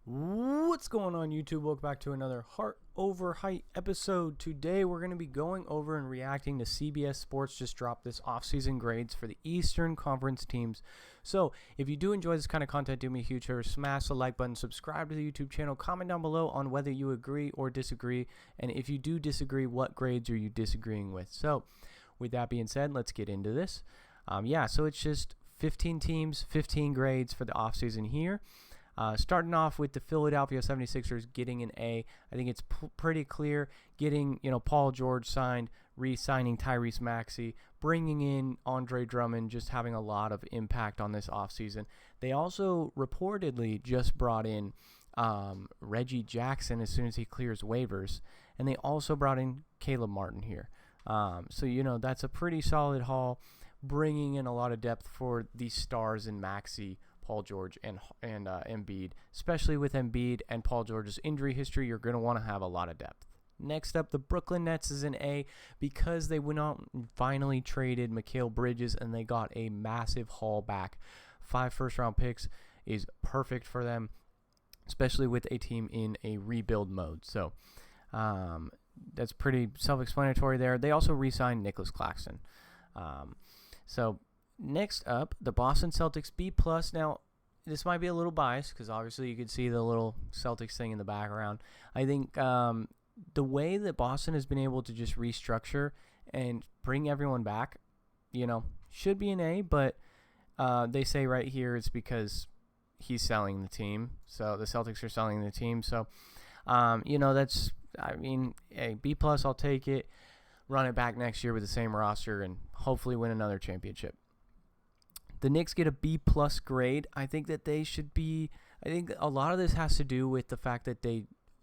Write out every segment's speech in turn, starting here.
What's going on, YouTube? Welcome back to another Heart Over Height episode. Today we're going to be going over and reacting to CBS Sports just dropped this offseason grades for the Eastern Conference teams. So if you do enjoy this kind of content, do me a huge favor, smash the like button, subscribe to the YouTube channel, comment down below on whether you agree or disagree, and if you do disagree, what grades are you disagreeing with? So with that being said, let's get into this. So it's just 15 teams, 15 grades for the offseason here. Starting off with the Philadelphia 76ers getting an A. I think it's pretty clear getting, Paul George signed, re-signing Tyrese Maxey, bringing in Andre Drummond, just having a lot of impact on this offseason. They also reportedly just brought in Reggie Jackson as soon as he clears waivers, and they also brought in Caleb Martin here. So that's a pretty solid haul, bringing in a lot of depth for these stars in Maxey, Paul George, and Embiid. Especially with Embiid and Paul George's injury history, you're going to want to have a lot of depth. Next up, the Brooklyn Nets is an A because they went out and finally traded Mikal Bridges, and they got a massive haul back. 5 first-round picks is perfect for them, especially with a team in a rebuild mode. So that's pretty self-explanatory there. They also re-signed Nicholas Claxton. Next up, the Boston Celtics B+. Now, this might be a little biased because obviously you can see the little Celtics thing in the background. I think the way that Boston has been able to just restructure and bring everyone back, should be an A, but they say right here it's because he's selling the team. So the Celtics are selling the team. So, a B+, I'll take it. Run it back next year with the same roster and hopefully win another championship. The Knicks get a B+ grade. I think that they should be. I think a lot of this has to do with the fact that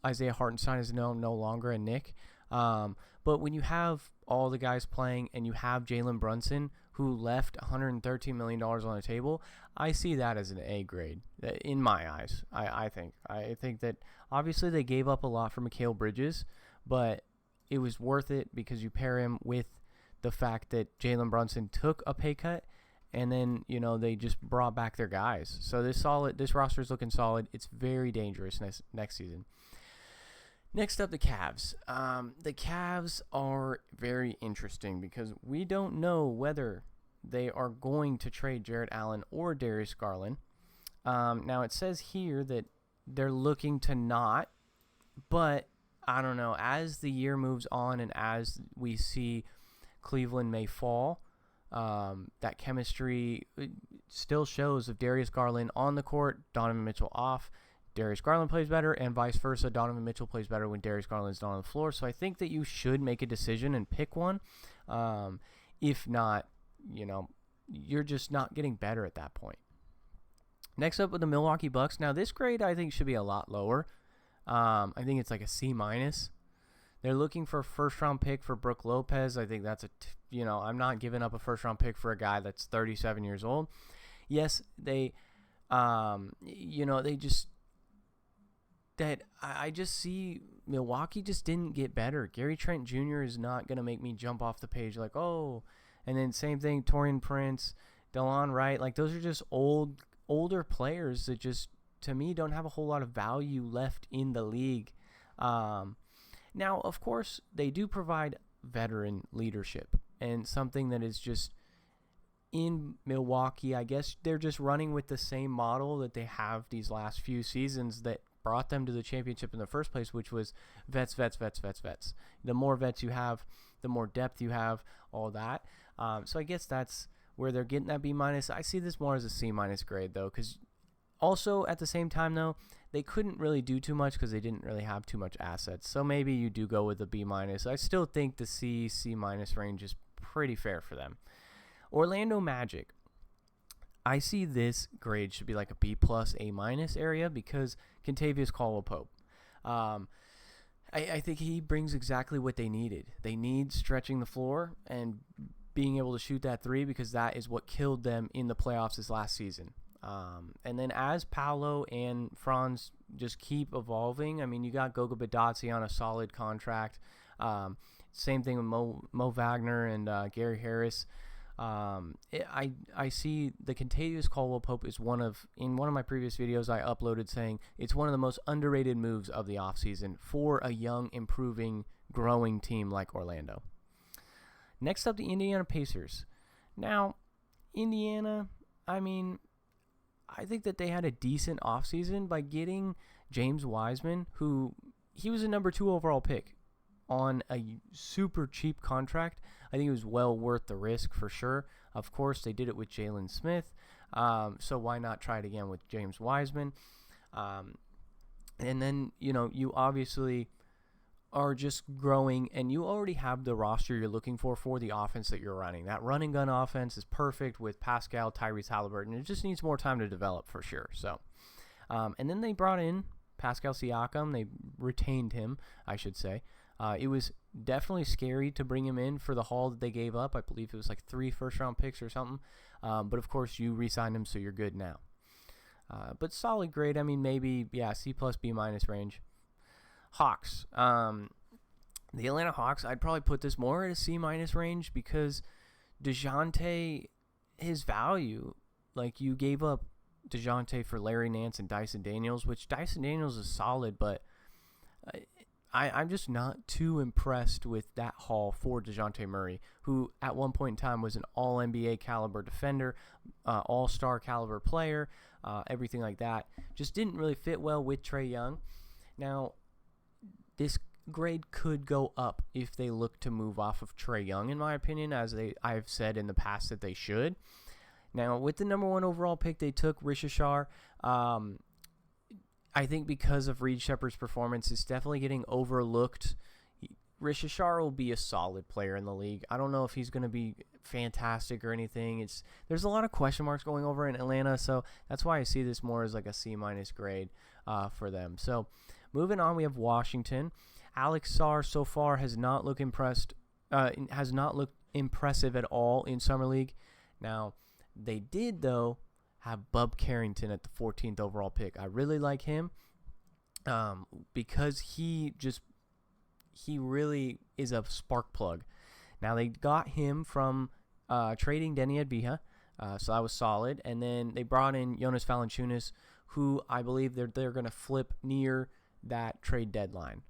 Isaiah Hartenstein is no longer a Knick. But when you have all the guys playing and you have Jalen Brunson, who left $113 million on the table, I see that as an A grade in my eyes. I think that obviously they gave up a lot for Mikal Bridges, but it was worth it because you pair him with the fact that Jalen Brunson took a pay cut. And then, they just brought back their guys. So this roster is looking solid. It's very dangerous next season. Next up, the Cavs. The Cavs are very interesting because we don't know whether they are going to trade Jarrett Allen or Darius Garland. Now, it says here that they're looking to not, but I don't know. As the year moves on and as we see Cleveland may fall, that chemistry still shows of Darius Garland on the court, Donovan Mitchell off. Darius Garland plays better, and vice versa. Donovan Mitchell plays better when Darius Garland's not on the floor. So I think that you should make a decision and pick one. If not, you're just not getting better at that point. Next up with the Milwaukee Bucks. Now, this grade I think should be a lot lower. I think it's like a C-. They're looking for a first-round pick for Brook Lopez. I think that's I'm not giving up a first-round pick for a guy that's 37 years old. Yes, I just see Milwaukee just didn't get better. Gary Trent Jr. is not going to make me jump off the page like, oh. And then same thing, Taurean Prince, Delon Wright. Like, those are just older players that just, to me, don't have a whole lot of value left in the league. Now, of course, they do provide veteran leadership, and something that is just in Milwaukee, I guess they're just running with the same model that they have these last few seasons that brought them to the championship in the first place, which was vets. The more vets you have, the more depth you have, all that. So I guess that's where they're getting that B-. I see this more as a C- grade, though, because also at the same time, though, they couldn't really do too much because they didn't really have too much assets. So maybe you do go with a B-. I still think the C- range is pretty fair for them. Orlando Magic. I see this grade should be like a B+, A- area because Kentavious Caldwell-Pope. I think he brings exactly what they needed. They need stretching the floor and being able to shoot that three because that is what killed them in the playoffs this last season. And then as Paolo and Franz just keep evolving, I mean, you got Goga Bitadze on a solid contract. Same thing with Mo Wagner and Gary Harris. I see the Contagious Caldwell Pope is in one of my previous videos I uploaded saying it's one of the most underrated moves of the offseason for a young, improving, growing team like Orlando. Next up, the Indiana Pacers. Now, Indiana, I think that they had a decent offseason by getting James Wiseman, who he was a number 2 overall pick on a super cheap contract. I think it was well worth the risk for sure. Of course, they did it with Jalen Smith, so why not try it again with James Wiseman? And then, you obviously are just growing, and you already have the roster you're looking for the offense that you're running. That run and gun offense is perfect with Pascal, Tyrese Halliburton. It just needs more time to develop for sure. So, and then they brought in Pascal Siakam. They retained him, I should say. It was definitely scary to bring him in for the haul that they gave up. I believe it was like 3 first-round picks or something. But, of course, you re-signed him, so you're good now. But solid grade. Maybe, C plus B minus range. Hawks. The Atlanta Hawks, I'd probably put this more at a C minus range because DeJounte, his value, like you gave up DeJounte for Larry Nance and Dyson Daniels, which Dyson Daniels is solid, but I'm just not too impressed with that haul for DeJounte Murray, who at one point in time was an all-NBA caliber defender, all-star caliber player, everything like that. Just didn't really fit well with Trae Young. Now, this grade could go up if they look to move off of Trae Young, in my opinion, as I've said in the past that they should. Now, with the number 1 overall pick, they took Rishashar. I think because of Reed Shepherd's performance, it's definitely getting overlooked. Rishashar will be a solid player in the league. I don't know if he's going to be fantastic or anything. There's a lot of question marks going over in Atlanta, so that's why I see this more as like a C minus grade for them. So moving on, we have Washington. Alex Sarr so far has not looked impressive at all in Summer League. Now, they did, though, have Bub Carrington at the 14th overall pick. I really like him because he really is a spark plug. Now, they got him from trading Denny Adbiha, so that was solid. And then they brought in Jonas Valanciunas, who I believe they're going to flip near that trade deadline.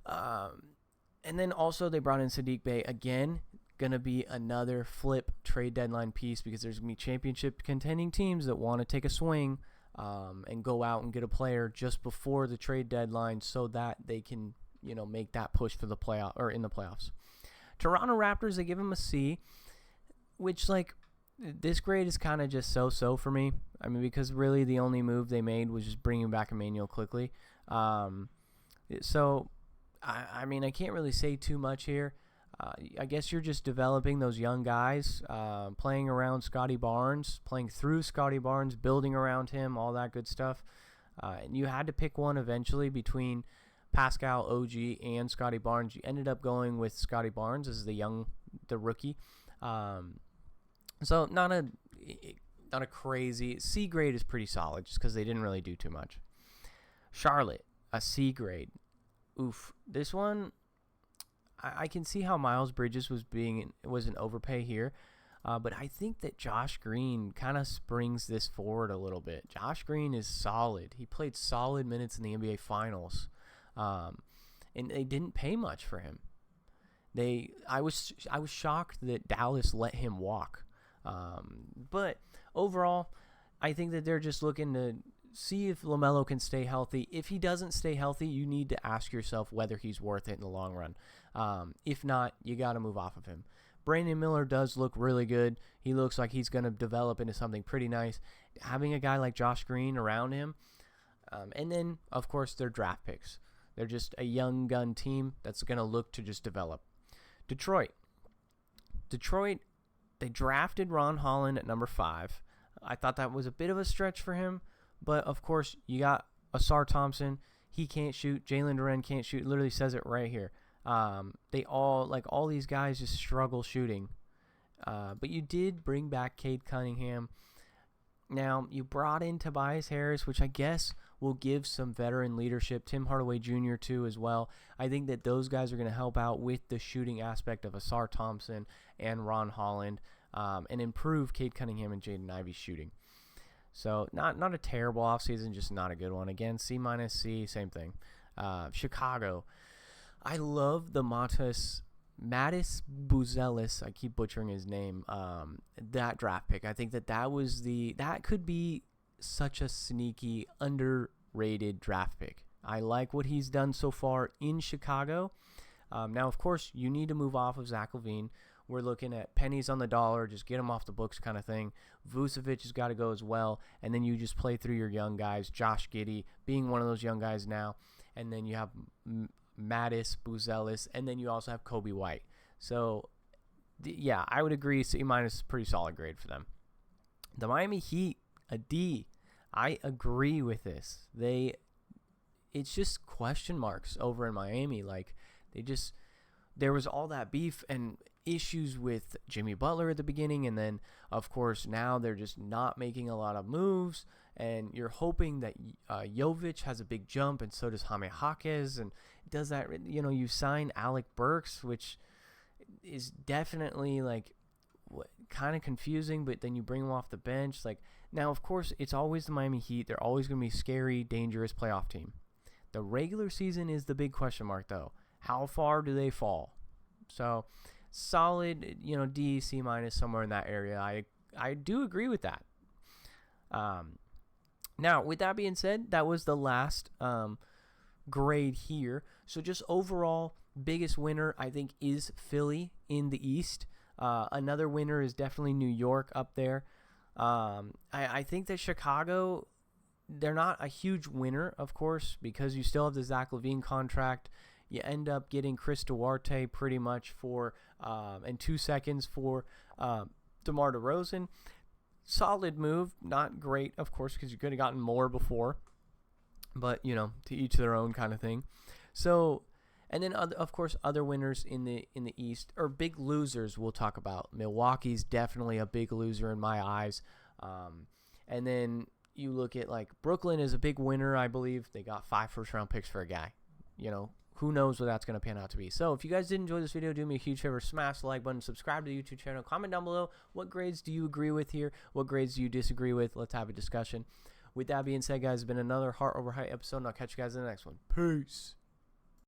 And then also they brought in Sadiq Bey again. Going to be another flip trade deadline piece because there's going to be championship contending teams that want to take a swing and go out and get a player just before the trade deadline so that they can, make that push for the playoff or in the playoffs. Toronto Raptors, they give them a C, which this grade is kind of just so for me. Because really the only move they made was just bringing back Emmanuel quickly. So I can't really say too much here. I guess you're just developing those young guys, playing around Scotty Barnes, playing through Scotty Barnes, building around him, all that good stuff. And you had to pick one eventually between Pascal, OG, and Scotty Barnes. You ended up going with Scotty Barnes as the rookie. So not a crazy C grade is pretty solid just because they didn't really do too much. Charlotte, a C grade. Oof, this one. I can see how Miles Bridges was an overpay here, but I think that Josh Green kind of springs this forward a little bit. Josh Green is solid. He played solid minutes in the NBA Finals, and they didn't pay much for him. I was shocked that Dallas let him walk, but overall, I think that they're just looking to see if LaMelo can stay healthy. If he doesn't stay healthy, you need to ask yourself whether he's worth it in the long run. If not, you got to move off of him. Brandon Miller does look really good. He looks like he's going to develop into something pretty nice. Having a guy like Josh Green around him. And then, of course, their draft picks. They're just a young gun team that's going to look to just develop. Detroit, they drafted Ron Holland at number 5. I thought that was a bit of a stretch for him. But, of course, you got Asar Thompson. He can't shoot. Jalen Duren can't shoot. It literally says it right here. All these guys just struggle shooting. But you did bring back Cade Cunningham. Now, you brought in Tobias Harris, which I guess will give some veteran leadership. Tim Hardaway Jr. too as well. I think that those guys are going to help out with the shooting aspect of Asar Thompson and Ron Holland. and improve Cade Cunningham and Jaden Ivey's shooting. So not a terrible offseason, just not a good one. Again, C-, C, same thing. Chicago. I love the Mattis Buzelis. I keep butchering his name. That draft pick. I think that could be such a sneaky, underrated draft pick. I like what he's done so far in Chicago. Now, of course, you need to move off of Zach LaVine. We're looking at pennies on the dollar, just get him off the books kind of thing. Vucevic has got to go as well, and then you just play through your young guys. Josh Giddey being one of those young guys now, and then you have Mattis, Buzelis, and then you also have Kobe White. So, yeah, I would agree C- pretty solid grade for them. The Miami Heat, a D. I agree with this. It's just question marks over in Miami. Like, there was all that beef and issues with Jimmy Butler at the beginning, and then of course now they're just not making a lot of moves, and you're hoping that Jovic has a big jump, and so does Jaime Jaquez, and does that, you sign Alec Burks, which is definitely like kind of confusing, but then you bring him off the bench. Like, now of course it's always the Miami Heat. They're always going to be a scary, dangerous playoff team. The regular season is the big question mark though. How far do they fall? So solid, D, C-, somewhere in that area. I do agree with that. Now, with that being said, that was the last grade here. So just overall, biggest winner, I think, is Philly in the East. Another winner is definitely New York up there. I think that Chicago, they're not a huge winner, of course, because you still have the Zach LaVine contract. You end up getting Chris Duarte pretty much for and 2 seconds for DeMar DeRozan. Solid move, not great, of course, because you could have gotten more before. But, to each their own kind of thing. So, and then, of course, other winners in the East, or big losers we'll talk about. Milwaukee's definitely a big loser in my eyes. And then you look at, like, Brooklyn is a big winner, I believe. They got 5 first-round picks for a guy. Who knows what that's going to pan out to be. So if you guys did enjoy this video, do me a huge favor, smash the like button, subscribe to the YouTube channel, comment down below what grades do you agree with here, what grades do you disagree with. Let's have a discussion. With that being said, guys, it's been another Heart Over Height episode, and I'll catch you guys in the next one. Peace.